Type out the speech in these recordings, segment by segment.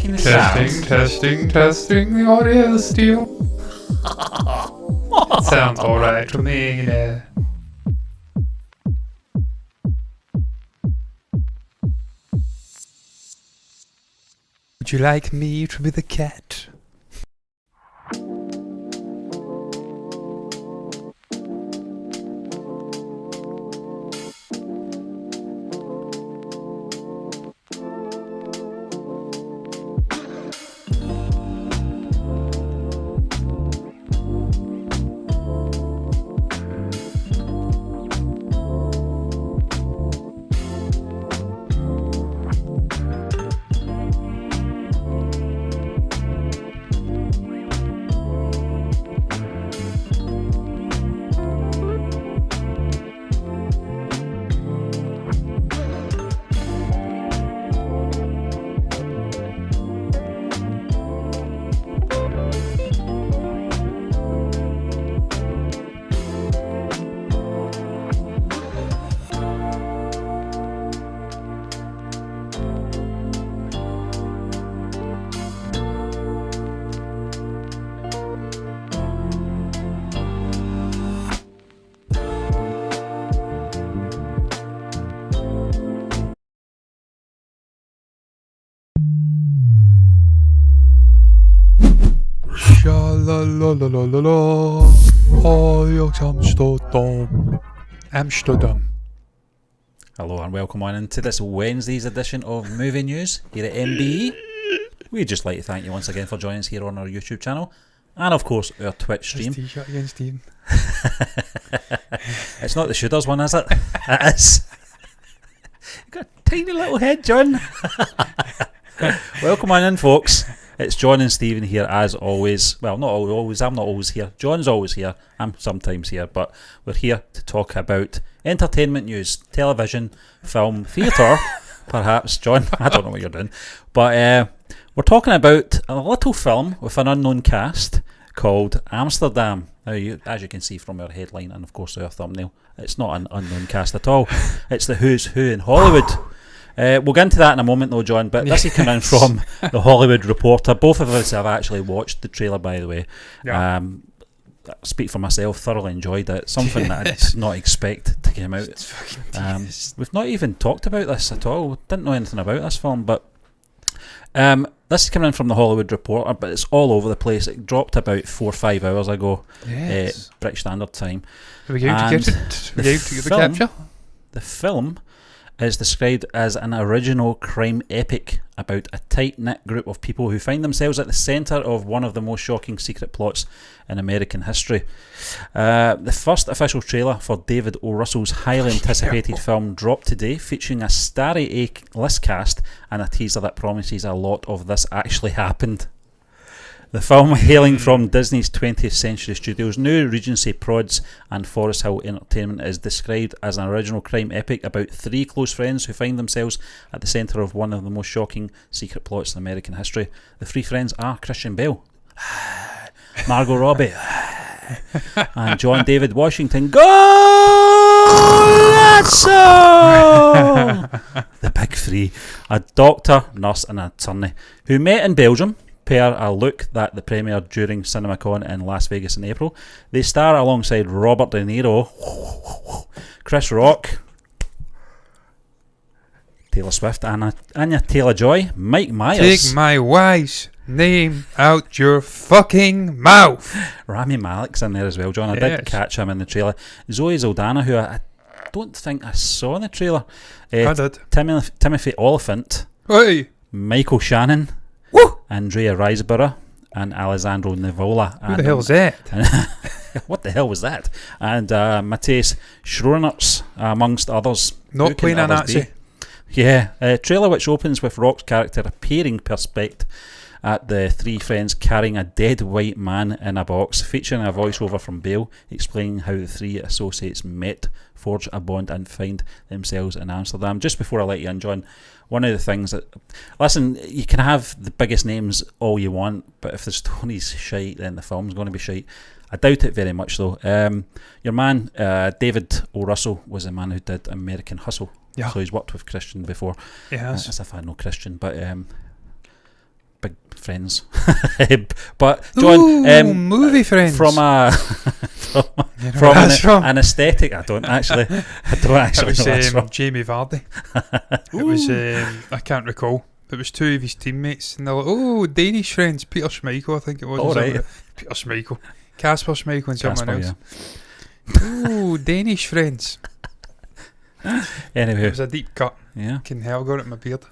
making the sounds. Testing. The audio is still. Sounds alright to me, yeah. Would you like me to be the cat? Sha-la-la-la-la-la-la. Ajax Amsterdam. Hello and welcome on into this Wednesday's edition of Movie News here at MBE. We'd just like to thank you once again for joining us here on our YouTube channel and of course our Twitch stream. T-shirt again, Stephen. It's not the Shooters one, is it? It is. You've got a tiny little head, John. Welcome on in, folks. It's John and Stephen here as always. Well, not always. I'm not always here. John's always here. I'm sometimes here. But we're here to talk about entertainment news, television, film, theatre, perhaps. John, I don't know what you're doing. But we're talking about a little film with an unknown cast called Amsterdam. Now, as you can see from our headline and, of course, our thumbnail, it's not an unknown cast at all. It's the who's who in Hollywood. We'll get into that in a moment though, John, but this is coming from The Hollywood Reporter. Both of us have actually watched the trailer, by the way. Yeah. I speak for myself, thoroughly enjoyed it. Something that I did not expect to come out. We've not even talked about this at all. Didn't know anything about this film, but this is coming in from The Hollywood Reporter, but it's all over the place. It dropped about 4 or 5 hours ago, British Standard Time. Are we going to get it? Are we going to get the capture? The film is described as an original crime epic about a tight-knit group of people who find themselves at the centre of one of the most shocking secret plots in American history. The first official trailer for David O. Russell's highly anticipated film dropped today, featuring a starry A-list cast and a teaser that promises a lot of this actually happened. The film, hailing from Disney's 20th Century Studios, New Regency Prods and Forest Hill Entertainment, is described as an original crime epic about 3 close friends who find themselves at the centre of one of the most shocking secret plots in American history. The 3 friends are Christian Bale, Margot Robbie, and John David Washington. Go Lasso! The big 3, a doctor, nurse and an attorney, who met in Belgium, pair a look that the premiered during CinemaCon in Las Vegas in April. They star alongside Robert De Niro, Chris Rock, Taylor Swift, Anya Taylor-Joy, Mike Myers. Take my wife's name out your fucking mouth. Rami Malek's in there as well, John. I did catch him in the trailer. Zoe Saldana, who I don't think I saw in the trailer. I did. Timothy Oliphant. Hey. Michael Shannon. Woo! Andrea Riseborough and Alessandro Nivola. Who the hell's that? What the hell was that? And Matthias Schoenaerts, amongst others. Not playing a Nazi. Yeah, a trailer which opens with Rock's character appearing perspect at the 3 friends carrying a dead white man in a box, featuring a voiceover from Bale explaining how the 3 associates met, forged a bond and find themselves in Amsterdam. Just before I let you in, John, one of the things that, listen, you can have the biggest names all you want, but if the story's shite, then the film's going to be shite. I doubt it very much though. Your man, David O. Russell, was the man who did American Hustle. Yeah. So he's worked with Christian before. Yes. As if I know Christian, but big friends. But John, Ooh, movie friends. From a You know from where that's from? an aesthetic, I don't actually It know was that's from. Jamie Vardy. It was I can't recall. It was two of his teammates, and they're like, "Oh, Danish friends, Peter Schmeichel, I think it was." Oh, right. Peter Schmeichel, Casper Schmeichel, and someone Casper, else. yeah. Ooh, Danish friends. It Anyway, was a deep cut. yeah. Can hell got it in my beard.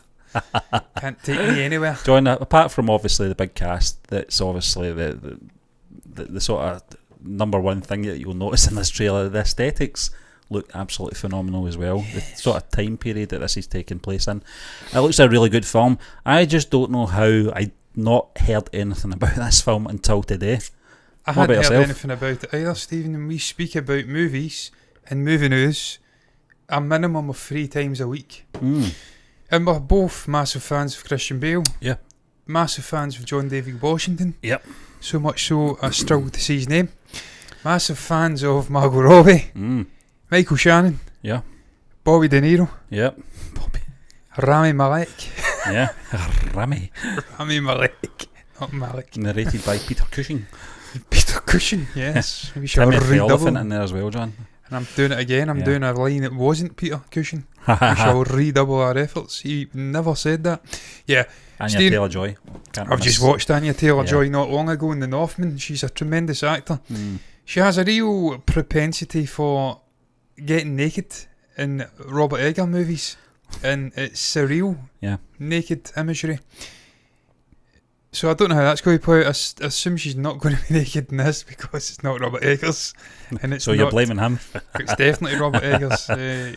Can't take me anywhere. John, apart from obviously the big cast, that's obviously the sort of number one thing that you'll notice in this trailer. The aesthetics look absolutely phenomenal as well. The sort of time period that this is taking place in, it looks a really good film. I just don't know how I not heard anything about this film until today. I What hadn't about heard yourself? anything about it either, Stephen. And we speak about movies and movie news a minimum of 3 times a week. And we're both massive fans of Christian Bale. Yeah. Massive fans of John David Washington. Yep. So much so I struggled to see his name. Massive fans of Margot Robbie, Michael Shannon, Yeah. Bobby De Niro, Yep. Bobby. Rami Malek. Yeah. Rami. Rami Malek, not Malek. Narrated by Peter Cushing. Peter Cushing, yes. We shall Timothy redouble. Elephant in there as well, John. And I'm doing it again. I'm Yeah. doing a line that wasn't Peter Cushing. We shall redouble our efforts. He never said that. Yeah. Anya Steve, Taylor-Joy. Can't I've miss. just watched Anya Taylor-Joy Yeah. not long ago in The Northman. She's a tremendous actor. She has a real propensity for getting naked in Robert Eggers movies. And it's surreal, Yeah. naked imagery. So I don't know how that's going to play out. I assume she's not going to be naked in this because it's not Robert Eggers. And it's So you're not- blaming him? It's definitely Robert Eggers.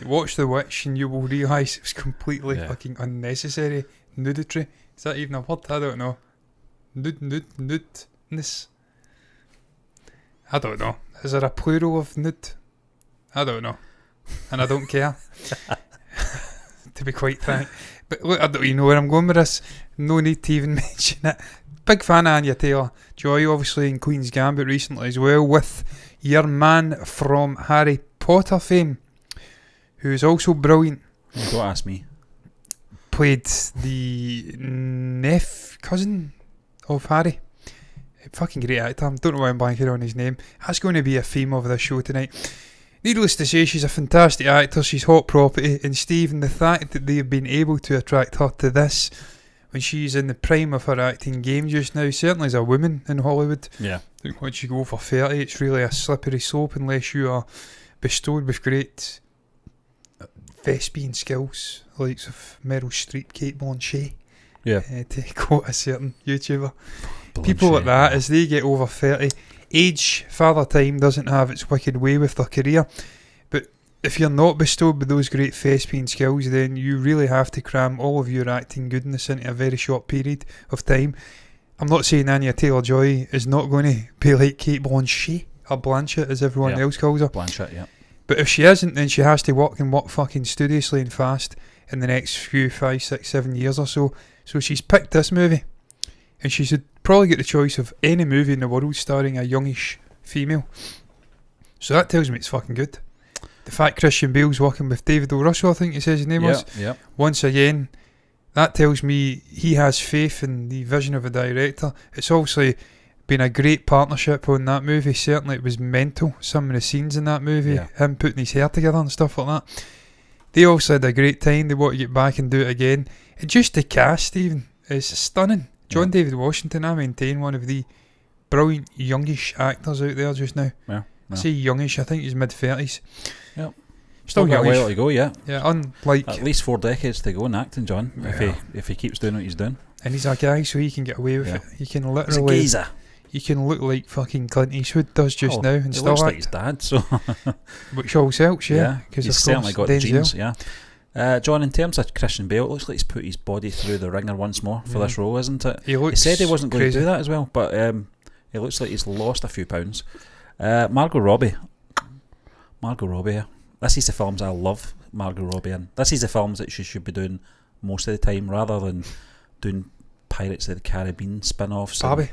Watch The Witch and you will realise it was completely Yeah. fucking unnecessary nudity. Is that even a word? I don't know. Nudeness. I don't know. Is there a plural of nude? I don't know. And I don't care. To be quite frank. But look, I don't even know where I'm going with this. No need to even mention it. Big fan of Anya Taylor-Joy, obviously in Queen's Gambit recently as well, with your man from Harry Potter fame, who's also brilliant. Don't ask me. Played the cousin of Harry. Fucking great actor. I don't know why I'm blanking on his name. That's going to be a theme of this show tonight. Needless to say, she's a fantastic actor. She's hot property. And Stephen, the fact that they've been able to attract her to this when she's in the prime of her acting game just now, certainly as a woman in Hollywood. Yeah. I think once you go over 30, it's really a slippery slope unless you are bestowed with great thespian skills, the likes of Meryl Streep, Kate Blanchett, Yeah. to quote a certain YouTuber. Blanchett, People like that, yeah. as they get over 30, age, father time doesn't have its wicked way with their career. But if you're not bestowed with those great thespian skills, then you really have to cram all of your acting goodness into a very short period of time. I'm not saying Anya Taylor-Joy is not going to be like Kate Blanchett, or Blanchett as everyone else calls her. Blanchett, yeah. But if she isn't, then she has to work fucking studiously and fast in the next few 5, 6, 7 years or so. So she's picked this movie. And she should probably get the choice of any movie in the world starring a youngish female. So that tells me it's fucking good. The fact Christian Bale's working with David O. Russell, I think he says his name was. Yeah. Once again, that tells me he has faith in the vision of a director. It's obviously been a great partnership on that movie. Certainly it was mental, some of the scenes in that movie, Yeah. him putting his hair together and stuff like that. They also had a great time. They want to get back and do it again. And just the cast, even, is stunning. John Yeah. David Washington, I maintain, one of the brilliant youngish actors out there just now. Yeah. I say youngish, I think he's mid-30s. Yep. Still got a while youngish. to go, yeah. Yeah, unlike... At least 4 decades to go in acting, John. Yeah. If he keeps doing what he's doing. And he's a guy, so he can get away with Yeah. it. He can He's a literally... geezer. He can look like fucking Clint Eastwood does just Oh, now and he still looks act. like his dad, so Which always helps, yeah. Because he's of certainly course, got the Denzel. genes, yeah. John, in terms of Christian Bale, it looks like he's put his body through the ringer once more for this role, isn't it? He looks He said he wasn't going crazy. to do that as well, but it looks like he's lost a few pounds. Margot Robbie. Yeah. This is the films I love Margot Robbie in. This is the films that she should be doing most of the time rather than doing Pirates of the Caribbean spin-offs. Barbie.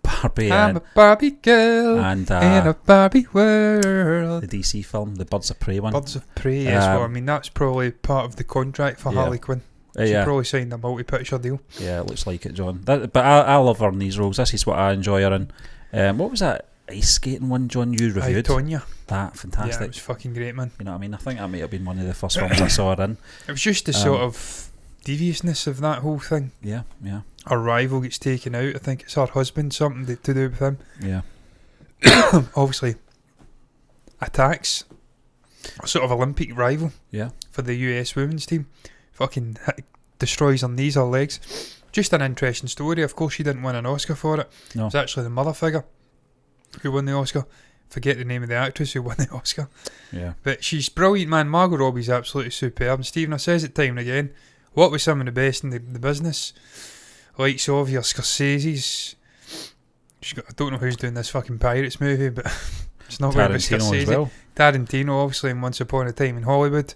Barbie I'm a Barbie girl and in a Barbie world. the DC film, the Birds of Prey one. Birds of Prey, yes. Um, Well, I mean, that's probably part of the contract for yeah. Harley Quinn. She Yeah, probably signed a multi-picture deal. yeah, it looks like it, John. But I love her in these roles. This is what I enjoy her in. What was that ice skating one, John, you reviewed? Tonya. That, Yeah, fantastic. it was fucking great, man. You know what I mean? I think that might have been one of the first films I saw her in. It was just the sort of deviousness of that whole thing. Yeah, yeah, Her rival gets taken out. I think it's her husband, something to do with him. yeah. Obviously, attacks a sort of Olympic rival Yeah. for the US women's team. Fucking destroys her knees or legs. Just an interesting story. Of course, she didn't win an Oscar for it. No. It was actually the mother figure who won the Oscar. Forget the name of the actress who won the Oscar. Yeah. But she's brilliant, man. Margot Robbie's absolutely superb. And Stephen, I says it time and again, what was some of the best in the business? Likes of your Scorsese's. I don't know who's doing this fucking Pirates movie, but it's not going to be Tarantino as Scorsese. well. Tarantino, obviously, in Once Upon a Time in Hollywood.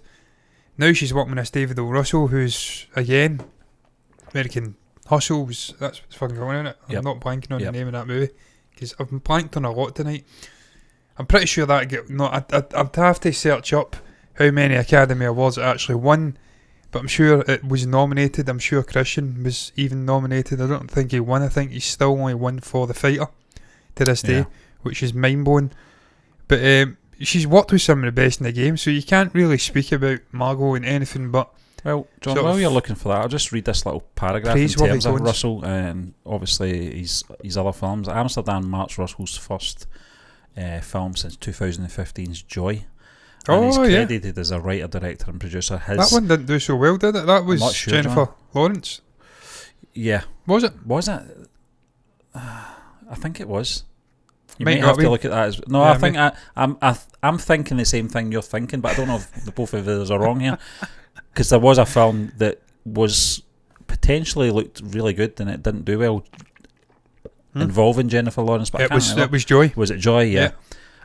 Now she's working with this David O. Russell, who's, again, American Hustle. That's what's fucking going on it. I'm Yep. not blanking on Yep. the name of that movie, because I've been blanked on a lot tonight. I'm pretty sure that I'd have to search up how many Academy Awards it actually won, but I'm sure it was nominated. I'm sure Christian was even nominated. I don't think he won. I think he still only won for The Fighter to this day, Yeah. which is mind-blowing. But she's worked with some of the best in the game, so you can't really speak about Margot in anything but Well, John, sort while of you're looking for that, I'll just read this little paragraph in praiseworthy terms of tones. Russell and obviously his other films. Amsterdam marks Russell's first film since 2015's Joy. And he's Oh, yeah. credited as a writer, director and producer. That one didn't do so well, did it? That was not sure, Jennifer John. Lawrence. Yeah. Was it? Was it? I think it was. You Might might not have be. to look at that as no. Yeah, I think I'm thinking the same thing you're thinking, but I don't know if the both of us are wrong here. Because there was a film that was potentially looked really good and it didn't do well, involving Jennifer Lawrence. But I It can't was. remember. It was Joy. Was it Joy? Yeah. Yeah.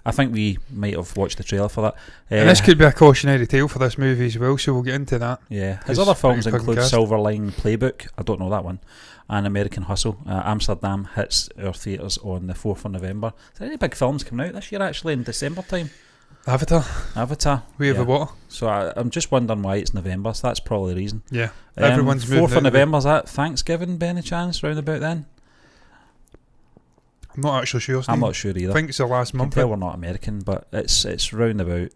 I think we might have watched the trailer for that. And this could be a cautionary tale for this movie as well, so we'll get into that. Yeah, his It's other films pretty include fucking cast. Silverline Playbook, I don't know that one, and American Hustle. Amsterdam hits our theatres on the 4th of November. Is there any big films coming out this year actually in December time? Avatar, Avatar. Way of the Yeah. Water. So I'm just wondering why it's November, so that's probably the reason. Yeah, everyone's moving 4th out of of the- November, is that Thanksgiving by any chance, round about then? I'm not actually sure, Steve. I'm not sure either. I think it's the last I can month. tell we're not American, but it's round about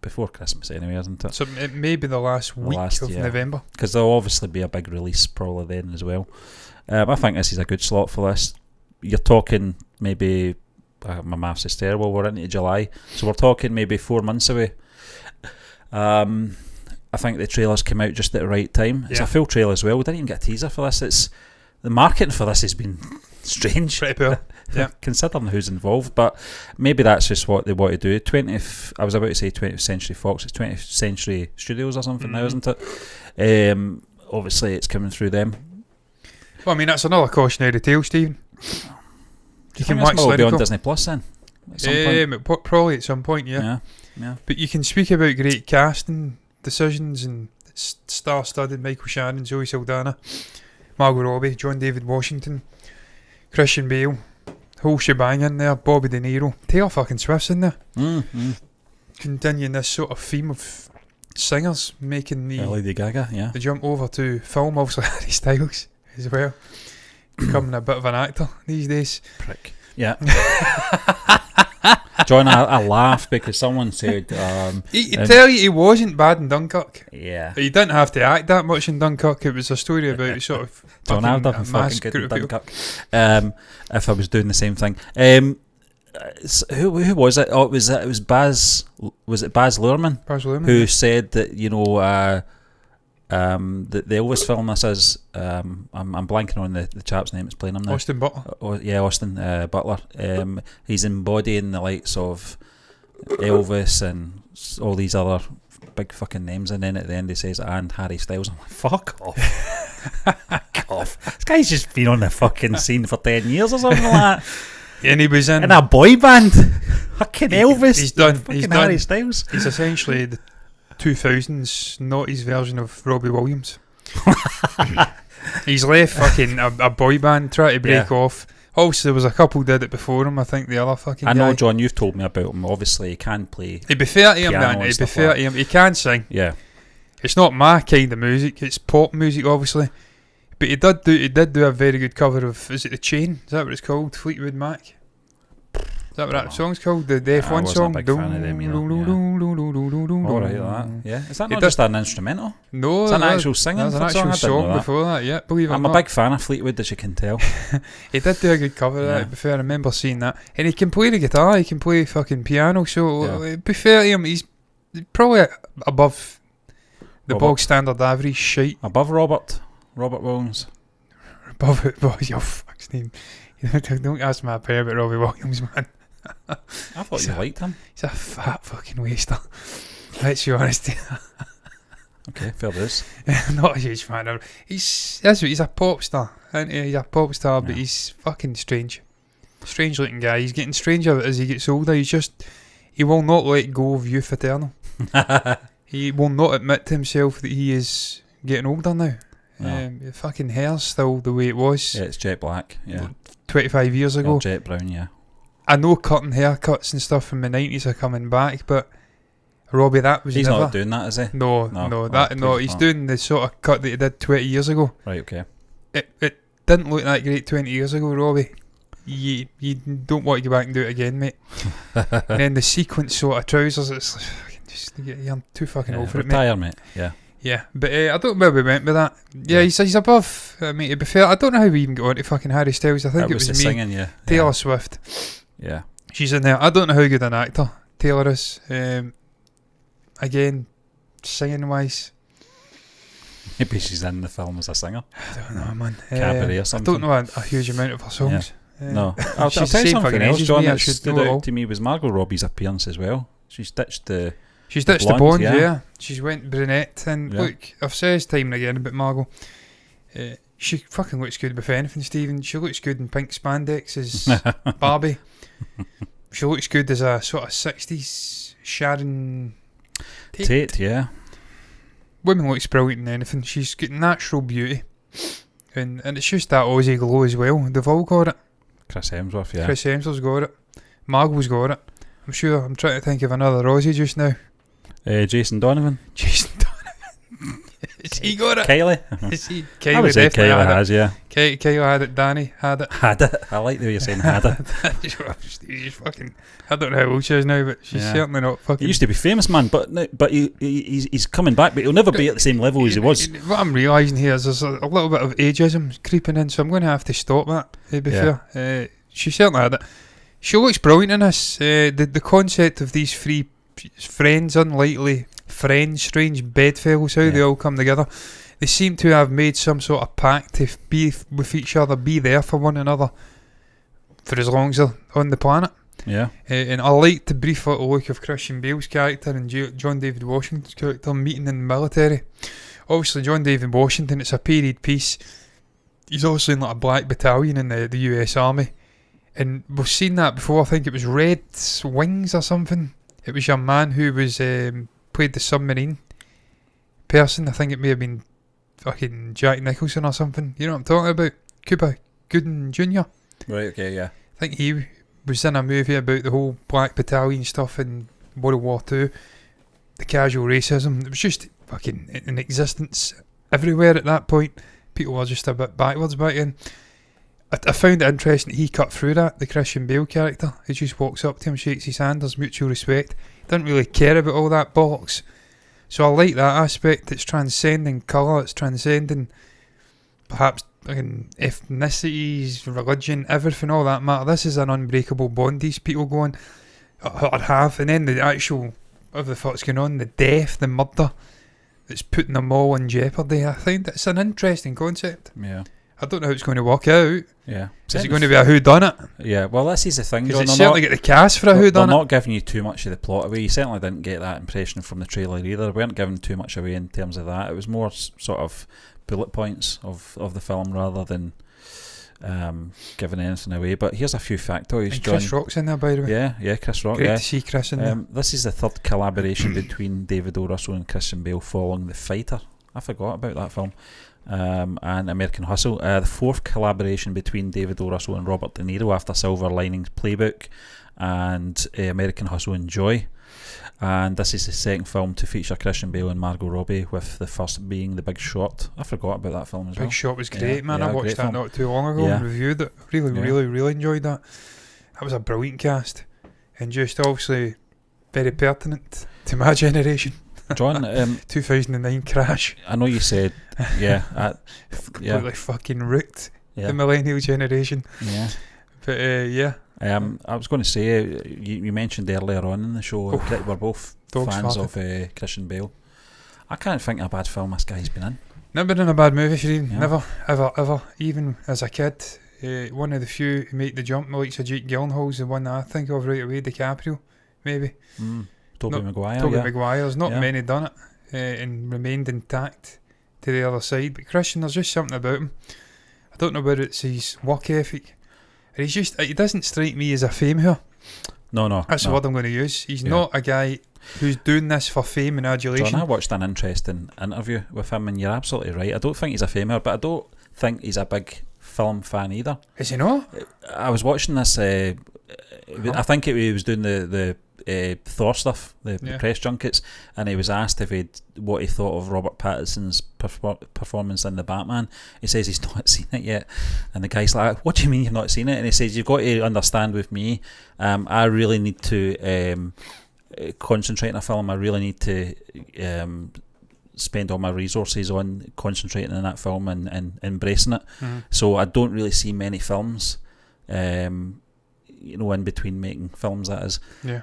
before Christmas anyway, isn't it? So it may be the last week of yeah. November. Because there'll obviously be a big release probably then as well. I think this is a good slot for this. You're talking maybe, my maths is terrible, we're into July, so we're talking maybe 4 months away. I think the trailers came out just at the right time. It's Yeah. a full trailer as well. We didn't even get a teaser for this. The marketing for this has been strange. Pretty poor. Yeah. Considering who's involved, but maybe that's just what they want to do. 20th, I was about to say 20th Century Fox, it's 20th Century Studios or something now, isn't it? Obviously, it's coming through them. Well, I mean, that's another cautionary tale, Stephen. You can watch will be on Lyrical. Disney Plus then. At some point. Probably at some point, Yeah, yeah. But you can speak about great casting decisions and star-studded Michael Shannon, Zoe Saldana, Margot Robbie, John David Washington, Christian Bale, whole shebang in there, Bobby De Niro, Taylor fucking Swift's in there. Continuing this sort of theme of singers making Lady Gaga, yeah. the jump over to film, obviously Harry Styles as well, becoming a bit of an actor these days. Prick. Yeah. John, I laughed because someone said, He tell you he wasn't bad in Dunkirk. yeah. He didn't have to act that much in Dunkirk. It was a story about sort of John, I'd have been a fucking mass good in group of people. Dunkirk. If I was doing the same thing. Who was it? Oh, it was Baz. Was it Baz Luhrmann Baz Luhrmann, who said that the Elvis film this is? I'm blanking on the chap's name. It's playing him now. Austin Butler. Austin Butler. He's embodying the likes of Elvis and all these other big fucking names, and then at the end he says, and Harry Styles. I'm like, fuck off. Fuck off. This guy's just been on the fucking scene for 10 years or something like that. And he was in a boy band. Fucking Elvis. He's done. Fucking He's Harry done. Styles. He's essentially the 2000s noughties version of Robbie Williams. He's left fucking a boy band trying to break off. Also, there was a couple did it before him. I think the other fucking I know, guy. John, you've told me about him. Obviously, he can play. He'd be fair to him, piano man. and He'd be stuff fair like to him. He can sing. Yeah. It's not my kind of music. It's pop music, obviously. But he did do a very good cover of, is it The Chain? Is that what it's called? Fleetwood Mac? Is that what that song's called? The F1 song? I wasn't a big fan of them, you know. Alright, that. Yeah. Is that not just an instrumental? No. Is that an actual singing There's an actual song before that, yeah. Believe it or I'm not. a big fan of Fleetwood, as you can tell. He did do a good cover of that, to be fair. I remember seeing that. And he can play the guitar, he can play fucking piano, so to be fair to him, he's probably above the bog standard average shite. Above Robert Williams. Above it, boy, your fuck's name. Don't ask my pair about Robbie Williams, man. I thought you liked him. He's a fat fucking waster. Let's be honest. Okay, fair dues. I'm not a huge fan of him. He's a pop star, isn't he? He's a pop star, but he's fucking strange. Strange looking guy. He's getting stranger as he gets older. He will not let go of youth eternal. He will not admit to himself that he is getting older now. No. The fucking hair's still the way it was. Yeah, it's jet black. Yeah, 25 years ago. Or jet brown. Yeah. I know cutting haircuts and stuff from the 90s are coming back, but Robbie, that was He's never. not doing that, is he? No. He's doing the sort of cut that he did 20 years ago. Right. Okay. It didn't look that great 20 years ago, Robbie. You don't want to go back and do it again, mate. And then the sequence sort of trousers, it's like, just you're too fucking old for it, mate. Retire, mate. Yeah. Yeah, but I don't know where we went with that. Yeah, he's above. I mean, to be fair, I don't know how we even got onto fucking Harry Styles. I think it was the me. Singing, yeah. Taylor Swift. Yeah. She's in there. I don't know how good an actor Taylor is. Again, singing wise. Maybe she's in the film as a singer. I don't know, man. Cabaret or something. I don't know a huge amount of her songs. No. I'll tell you she's the same something fucking else, age as John, me, I that should stood know it all. out to me was Margot Robbie's appearance as well. She's ditched the the blonde, blonde, yeah. She's went brunette, and look, I've said this time and again about Margot. She fucking looks good with anything, Stephen. She looks good in pink spandex as Barbie. She looks good as a sort of 60s Sharon Tate, yeah. Woman looks brilliant in anything. She's got natural beauty. And it's just that Aussie glow as well. They've all got it. Chris Hemsworth, yeah. Chris Hemsworth's got it. Margot's got it. I'm sure. I'm trying to think of another Aussie just now. Jason Donovan. Jason Donovan. Has he got it? Kylie. Is he? I would say definitely Kylie had has, yeah. Kylie had it. Danny had it. Had it. I like the way you're saying had it. She's fucking. I don't know how old she is now, but she's certainly not fucking. He used to be famous, man, but he's coming back, but he'll never be at the same level as he was. What I'm realising here is there's a little bit of ageism creeping in, so I'm going to have to stop that, to be fair. She certainly had it. She looks brilliant in this. The concept of these three friends, unlikely friends, strange bedfellows, how they all come together. They seem to have made some sort of pact to be with each other, be there for one another for as long as they're on the planet. Yeah. And I like the brief little look of Christian Bale's character and John David Washington's character meeting in the military. Obviously, John David Washington, it's a period piece. He's also in like a black battalion in the US Army. And we've seen that before. I think it was Red Wings or something. It was your man who was played the submarine person. I think it may have been fucking Jack Nicholson or something. You know what I'm talking about? Cuba Gooding Jr. Right, okay, yeah. I think he was in a movie about the whole black battalion stuff in World War II. The casual racism. It was just fucking in existence everywhere at that point. People were just a bit backwards back then. I found it interesting that he cut through that, the Christian Bale character. He just walks up to him, shakes his hand, there's mutual respect. Doesn't really care about all that bollocks. So I like that aspect. It's transcending colour, it's transcending perhaps ethnicities, religion, everything, all that matter. This is an unbreakable bond these people go on or have. And then the actual, of the fuck's going on, the death, the murder that's putting them all in jeopardy. I think it's an interesting concept. Yeah. I don't know how it's going to work out. Yeah. Is it going to be a whodunit? Yeah, well, this is the thing, Because John. it's certainly get the cast for a They're whodunit. not giving you too much of the plot away. You certainly didn't get that impression from the trailer either. We weren't giving too much away in terms of that. It was more sort of bullet points of the film rather than giving anything away. But here's a few factoids, And John. Chris Rock's in there, by the way. Yeah, Chris Rock. Great Yeah. to see Chris in there. This is the third collaboration between David O. Russell and Christian Bale following The Fighter I forgot about that film. And American Hustle, the fourth collaboration between David O. Russell and Robert De Niro after Silver Linings Playbook and American Hustle and Joy. And this is the second film to feature Christian Bale and Margot Robbie, with the first being The Big Short. I forgot about that film as well. Big Short was great, man. Yeah, I watched that film. not too long ago and reviewed it. Really enjoyed that. That was a brilliant cast, and just obviously very pertinent to my generation. John, 2009 crash. I know you said, Completely fucking rooked yeah, the millennial generation. yeah. But yeah. I was going to say, you mentioned earlier on in the show that we're both fans of Christian Bale. I can't think of a bad film this guy's been in. Never been in a bad movie, Shireen. Yeah. Never, ever. Even as a kid, one of the few who make the jump, the likes of Jake Gyllenhaal's the one that I think of right away. DiCaprio, maybe. Tobey Maguire. Tobey Yeah. Maguire's not many done it and remained intact to the other side. But Christian, there's just something about him. I don't know whether it's his work ethic. And he doesn't strike me as a fame whore. No. That's the word I'm going to use. He's not a guy who's doing this for fame and adulation. John, I watched an interesting interview with him, and you're absolutely right. I don't think he's a famer, but I don't think he's a big film fan either. Is he not? I was watching this. I think he was doing the Thor stuff, the press junkets, and he was asked what he thought of Robert Pattinson's performance in The Batman. He says he's not seen it yet, and the guy's like, "What do you mean you've not seen it?" And he says, "You've got to understand with me, I really need to concentrate on a film. I really need to spend all my resources on concentrating on that film and embracing it. So I don't really see many films in between making films, that is.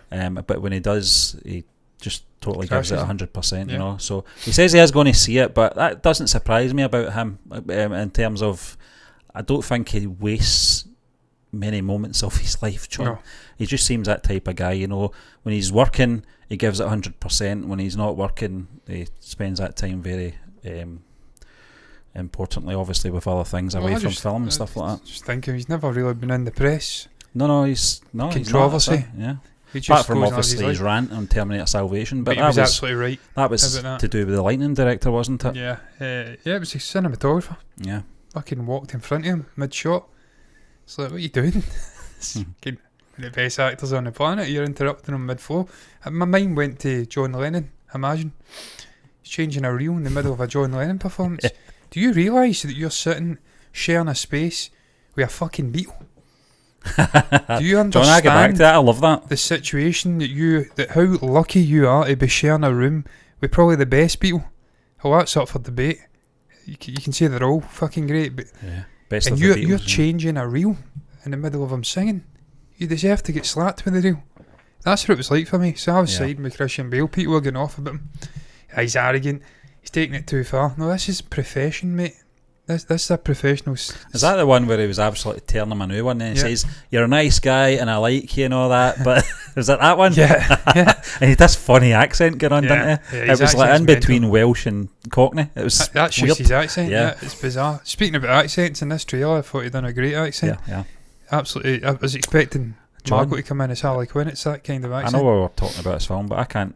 But when he does, he just totally gives it 100%, you know. So he says he is going to see it, but that doesn't surprise me about him in terms of, I don't think he wastes many moments of his life, John. No. He just seems that type of guy, you know. When he's working, he gives it 100%. When he's not working, he spends that time very importantly, obviously, with other things away from film and stuff like that. Just thinking, he's never really been in the press. He's controversy. Yeah. He just Apart from goes obviously his rant on Terminator Salvation, but he was absolutely right. That was to do with the lightning director, wasn't it? Yeah, it was a cinematographer. Yeah. Fucking walked in front of him mid-shot. It's like, what are you doing? One of the best actors on the planet, you're interrupting him mid-flow. My mind went to John Lennon, imagine. He's changing a reel in the middle of a John Lennon performance. Do you realise that you're sitting, sharing a space with a fucking Beatle? Do you understand? John, I get back to that. I love that. The situation that how lucky you are to be sharing a room with probably the best Beatle. Oh, that's up for debate. You can say they're all fucking great, but best and of you're the Beatles, changing a reel in the middle of them singing. You deserve to get slapped with the reel. That's what it was like for me. So I was siding with Christian Bale. People were getting off about him. He's arrogant. He's taking it too far. No, this is profession, mate. This is a professional. Is that the one where he was absolutely tearing him a new one and he says, "You're a nice guy and I like you and all that," but was that one? Yeah. And he had this funny accent going on, didn't he? It was like in between Welsh and Cockney. It was that's weird. Just his accent. Yeah, it's bizarre. Speaking about accents in this trailer, I thought he'd done a great accent. Yeah. Absolutely. I was expecting Margot to come in as Harley Quinn. It's that kind of accent. I know we were talking about this film, but I can't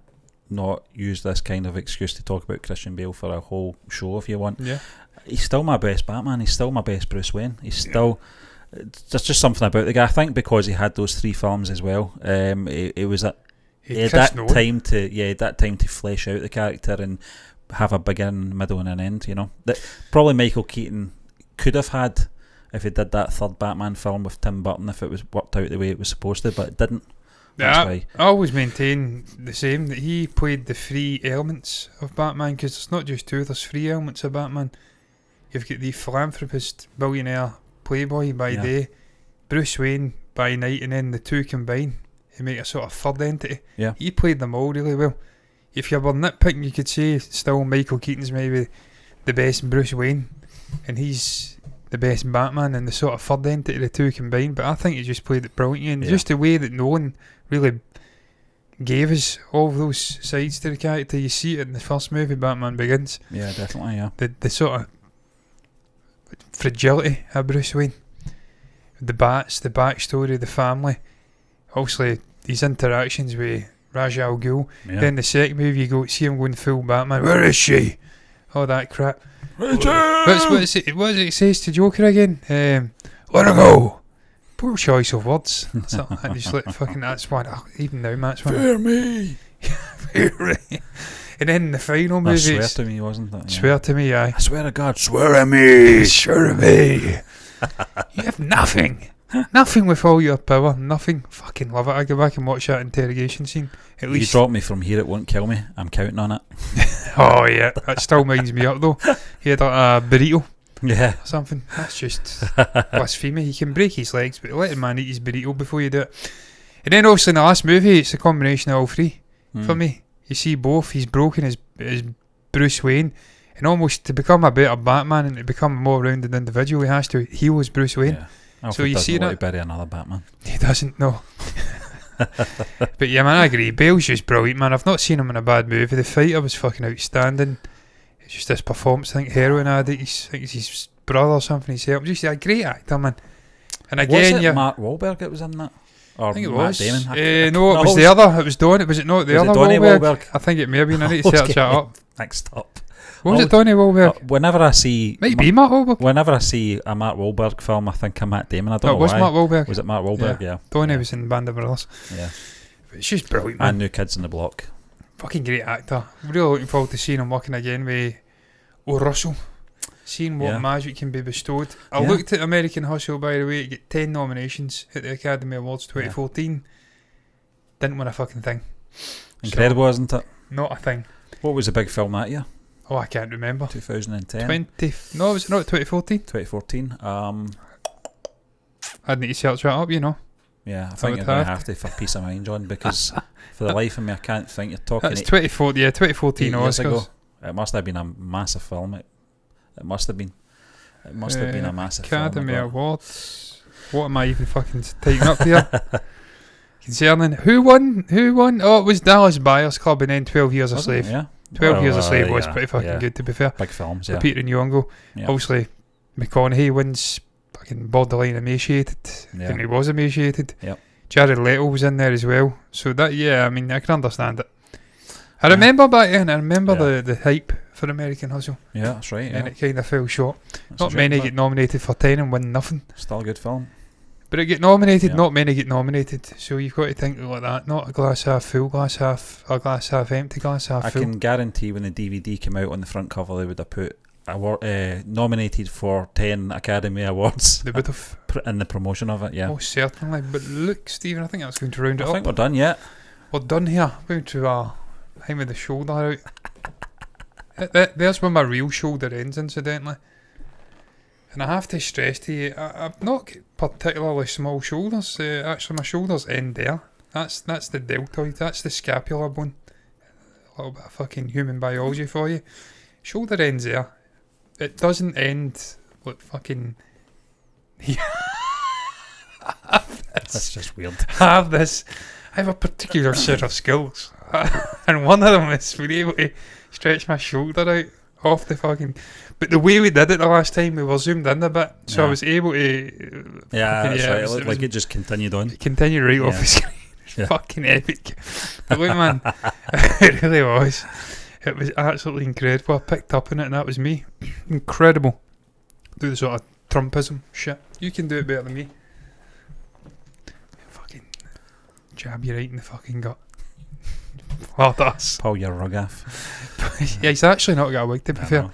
not use this kind of excuse to talk about Christian Bale for a whole show if you want. Yeah. He's still my best Batman. He's still my best Bruce Wayne. He's still. There's just something about the guy. I think because he had those 3 films as well. It was he had that time to flesh out the character and have a beginning, middle, and an end. You know that probably Michael Keaton could have had if he did that third Batman film with Tim Burton if it was worked out the way it was supposed to, but it didn't. I always maintain the same, that he played the 3 elements of Batman, because it's not just 2, there's 3 elements of Batman. You've got the philanthropist, billionaire, playboy by day, Bruce Wayne by night, and then the 2 combine to make a sort of third entity. Yeah. He played them all really well. If you were nitpicking, you could say still Michael Keaton's maybe the best Bruce Wayne, and he's the best Batman, and the sort of third entity the 2 combined. But I think he just played it brilliantly, and just the way that Nolan really gave us all of those sides to the character. You see it in the first movie, Batman Begins. Yeah, definitely. Yeah. The sort of fragility of Bruce Wayne, the bats, the backstory, the family, obviously these interactions with Ra's al Ghul. Then the second movie you go see him going full Batman. Where is she? all that crap. Richie! What is it says to Joker again? Let her go. Poor choice of words. Something like just like fucking, that's one. Even now, match one. Fear me! And then the final I movie. swear to me, wasn't that? Yeah. Swear to me, aye. I swear to God, swear to me! Swear to me. You have nothing. Nothing with all your power. Nothing. Fucking love it. I go back and watch that interrogation scene. At You least. drop me from here, it won't kill me. I'm counting on it. Oh yeah, that still winds me up though. He had a burrito Yeah. or something. That's just blasphemy. He can break his legs, but let a man eat his burrito before you do it. And then obviously in the last movie, it's a combination of all three for me. You see both. He's broken as Bruce Wayne, and almost to become a better Batman and to become a more rounded individual, he has to heal as Bruce Wayne. Yeah. Alfred So you doesn't see want that? to bury another Batman. He doesn't know. But yeah, man, I agree. Bale's just brilliant, man. I've not seen him in a bad movie. The fighter was fucking outstanding. It's just this performance. I think heroin addict. I think it's his brother or something. He's helped. Just a great actor, man. And again, was it yeah, Mark Wahlberg that was in that? Or I think it Matt was. Damon? No, it was the other. It was Donnie. Was it not the Was it other Donnie Wahlberg? I think it may have been. I need to I was search that getting up. Mixed up. Was it Donnie Wahlberg? Whenever I see Might be Mark Wahlberg. Whenever I see a Mark Wahlberg film, I think of Matt Damon. I don't No, know it was why. Mark Wahlberg. Was it Mark Wahlberg? Yeah. Donnie Yeah. was in Band of Brothers. Yeah. But it's just brilliant, man. And New Kids on the Block. Fucking great actor. Really looking forward to seeing him working again with Russell. Seeing what Yeah. magic can be bestowed. I Yeah. looked at American Hustle, by the way. It got 10 nominations at the Academy Awards 2014. Didn't win a fucking thing. Incredible, isn't it? Not a thing. What was the big film that year? Oh, I can't remember. 2010? 20. No, was it not 2014? 2014? I'd need to search that up, you know. Yeah, I would think you're going to have have to for peace of mind, John, because for the life of me, I can't think. You're talking That's 8 2014. Yeah, 2014 years Oscars. ago. It must have been a massive film. It must have been. It must have been a massive Academy film. Awards. What am I even fucking taking up here? Concerning who won? Oh, it was Dallas Buyers Club, and then 12 Years a Wasn't it? Slave. Yeah. 12 Years a Slave was yeah, pretty fucking yeah. good, to be fair. Big films, So yeah. Peter Nyong'o. Yeah. Obviously, McConaughey wins fucking borderline emaciated. Yeah. And he was emaciated. Yep. Jared Leto was in there as well. So that, yeah, I mean, I can understand it. I remember back then, I remember the hype for American Hustle. Yeah, that's right. Yeah. And it kind of fell short. That's Not a many shame, get nominated for 10 and win nothing. but still a good film. But it get nominated, Yeah. not many get nominated. So you've got to think like that. Not a glass half full, glass half empty, glass half I full. can guarantee when the DVD came out on the front cover, they would have put nominated for 10 Academy Awards They would have. in the promotion of it. Yeah. Most certainly. But look, Stephen, I think that's going to round it I up. think we're done yet. We're done here. We're going to hang with the shoulder out. There's where my real shoulder ends, incidentally. And I have to stress to you, I've not got particularly small shoulders. Actually, my shoulders end there. That's the deltoid. That's the scapular bone. A little bit of fucking human biology for you. Shoulder ends there. It doesn't end like fucking. That's just weird. I have a particular set of skills, and one of them is being able to stretch my shoulder out off the fucking. But the way we did it the last time, we were zoomed in a bit, so I Yeah. was able to. Yeah, that's right. it It looked like was it just continued on. continue right off Yeah. the screen. Yeah. Fucking epic. But look, man, it really was. It was absolutely incredible. I picked up on it, and that was me. Incredible. Do the sort of Trumpism shit. You can do it better than me. Fucking jab you right in the fucking gut. Well, that's. Pull your rug off. Yeah, he's actually not got a wig, to be I fair. know.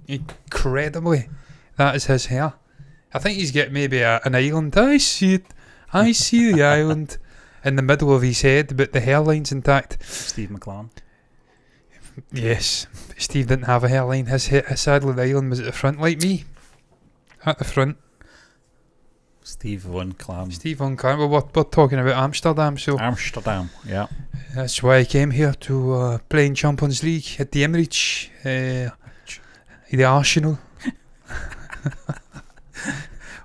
Incredibly, that is his hair. I think he's got maybe an island. I see it. I see the island in the middle of his head, but the hairline's intact. Steve McLaughlin. Yes, Steve didn't have a hairline. Sadly, the island was at the front, like me. At the front. Steve Von Clam. Steve on camera. We're talking about Amsterdam, so Amsterdam. Yeah. that's why I came here to play in Champions League at the Emirates. The Arsenal.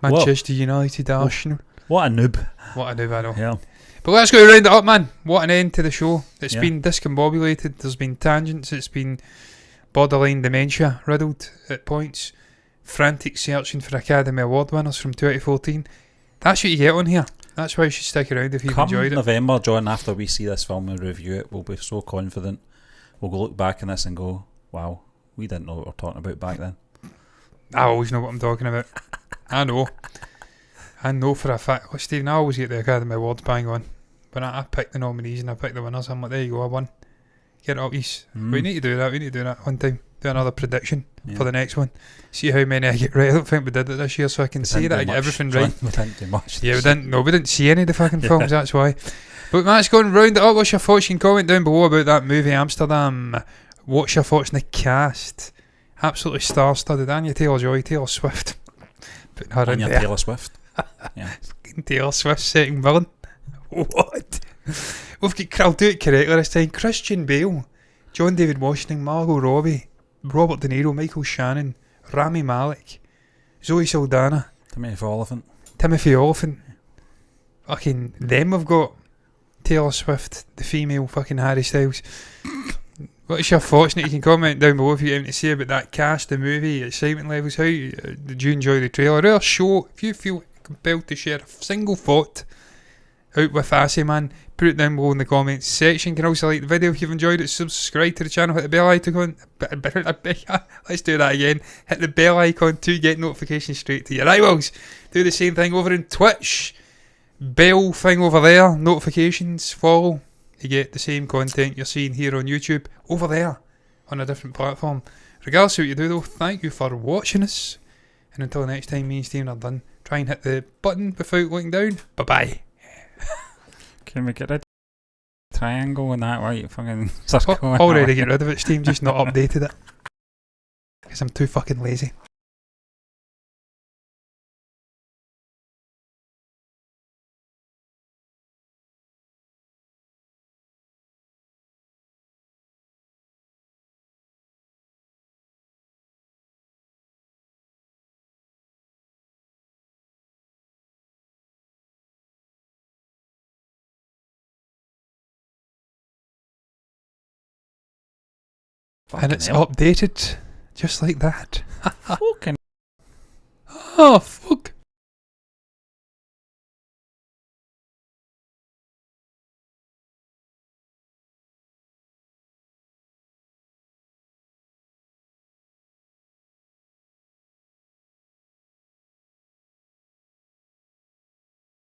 Manchester United, Arsenal. What a noob. What a do, I know. Yeah. But let's go round it up, man. What an end to the show. It's Yeah. been discombobulated. There's been tangents. It's been borderline dementia riddled at points. Frantic searching for Academy Award winners from 2014. That's what you get on here. That's why you should stick around if you've Come enjoyed it. November, John, after we see this film and review it, we'll be so confident. We'll go look back on this and go, wow, We didn't know what we were talking about back then. I always know what I'm talking about. I know for a fact. Well, Stephen, I always get the Academy Awards bang on. When I pick the nominees and I pick the winners, I'm like, there you go, I won. Get it up, We need to do that one time. Do another prediction for the next one. See how many I get right. I don't think we did it this year, so I can see that I get everything right. We didn't do much. Yeah, we didn't see any of the fucking films, that's why. But Matt's going round it up. What's your thoughts? You can comment down below about that movie, Amsterdam. What's your thoughts on the cast? Absolutely star-studded. Anya Taylor-Joy, Taylor Swift. Putting her in there. Taylor Swift. Yeah. Taylor Swift setting villain. What? We've got, I'll do it correctly this time. Christian Bale, John David Washington, Margot Robbie, Robert De Niro, Michael Shannon, Rami Malek, Zoe Saldana, Timothy Olyphant. Fucking them we've got. Taylor Swift, the female fucking Harry Styles. What's your thoughts? You can comment down below if you have anything to say about that cast, the movie, excitement levels. How did you enjoy the trailer? Or show, if you feel compelled to share a single thought out with Assy Man, put it down below in the comments section. You can also like the video if you've enjoyed it, subscribe to the channel, hit the bell icon. Let's do that again. Hit the bell icon to get notifications straight to your eyeballs. Do the same thing over in Twitch. Bell thing over there, notifications, follow. You get the same content you're seeing here on YouTube over there on a different platform. Regardless of what you do though, thank you for watching us. And until next time, me and Stephen are done. Try and hit the button without looking down. Bye bye. Can we get a triangle in that white fucking circle? Already get rid of it, Steve, just not updated it. Because I'm too fucking lazy. And it's updated just like that. Fucking